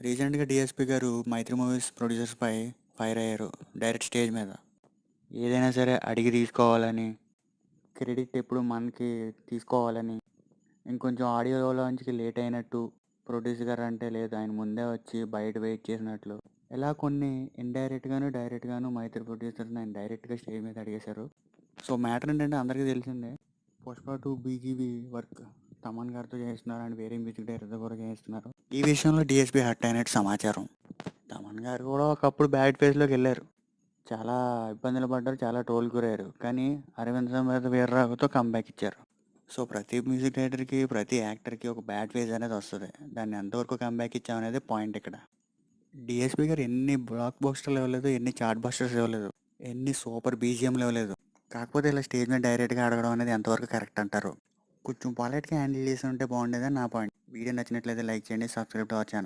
రీసెంట్గా డిఎస్పి గారు మైత్రి movies ప్రొడ్యూసర్స్పై fire అయ్యారు డైరెక్ట్ స్టేజ్ మీద. ఏదైనా సరే అడిగి తీసుకోవాలని, క్రెడిట్ ఎప్పుడు మనకి తీసుకోవాలని, ఇంకొంచెం ఆడియోలోంచి లేట్ అయినట్టు ప్రొడ్యూసర్ గారు అంటే లేదు ఆయన ముందే వచ్చి బయట వెయిట్ చేసినట్లు, ఇలా కొన్ని ఇండైరెక్ట్గాను డైరెక్ట్గాను మైత్రి ప్రొడ్యూసర్ని ఆయన డైరెక్ట్గా స్టేజ్ మీద అడిగేశారు. సో మ్యాటర్ ఏంటంటే అందరికీ తెలిసిందే, పుష్ప 2 బీజీబీ వర్క్ తమన్ గారితో చేస్తున్నారు అండ్ వేరే మ్యూజిక్ డైరెక్టర్ కూడా చేస్తున్నారు. ఈ విషయంలో డిఎస్పీ హర్ట్ అయినట్టు సమాచారం. తమన్ గారు కూడా ఒకప్పుడు బ్యాడ్ ఫేజ్లోకి వెళ్ళారు, చాలా ఇబ్బందులు పడ్డారు, చాలా ట్రోల్ గురయ్యారు. కానీ అరవింద్ సమేత వీర్రాఘవతో కంబ్యాక్ ఇచ్చారు. సో ప్రతి మ్యూజిక్ డైరెక్టర్కి, ప్రతి యాక్టర్కి ఒక బ్యాడ్ ఫేజ్ అనేది వస్తుంది. దాన్ని ఎంతవరకు కంబ్యాక్ ఇచ్చామనేది పాయింట్ ఇక్కడ. డిఎస్పీ గారు ఎన్ని బ్లాక్ బస్టర్లు ఇవ్వలేదు, ఎన్ని చార్ట్ బస్టర్స్ ఇవ్వలేదు, ఎన్ని సూపర్ బీజిఎంలు ఇవ్వలేదు. కాకపోతే ఇలా స్టేజ్ మీద డైరెక్ట్గా అడగడం అనేది ఎంతవరకు కరెక్ట్ అంటారు? కొంచెం పాలెట్గా హ్యాండిల్ చేసి ఉంటే బాగుండేదని నా పాయింట్. వీడియో నచ్చినట్లయితే లైక్ చేయండి, సబ్స్క్రైబ్ టు అవర్ ఛానల్.